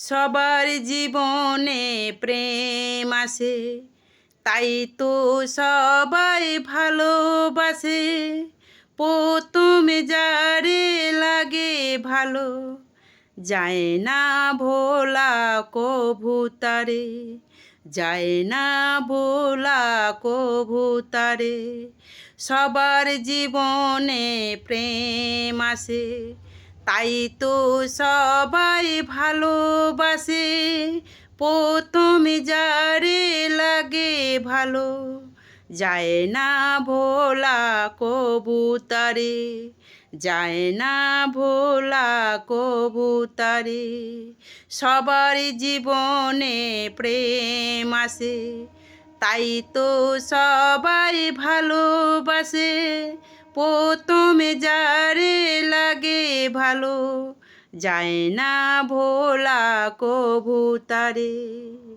সবার জীবনে প্রেম আসে, তাই তো সবাই ভালোবাসে। প্রথমে যারে লাগে ভালো, যায় না ভোলা কভু তারে, যায় না ভোলা কভু তারে। সবার জীবনে প্রেম আসে, তাই তো সবাই ভালোবাসে। প্রথমে যারে লাগে ভালো, যায় না ভোলা কভু তারে, যায় না ভোলা কভু তারে। সবার জীবনে প্রেম আসে, তাই তো সবাই ভালোবাসে। প্রথমে যারে লাগে ভালো, যায় না ভোলা কভু তারে।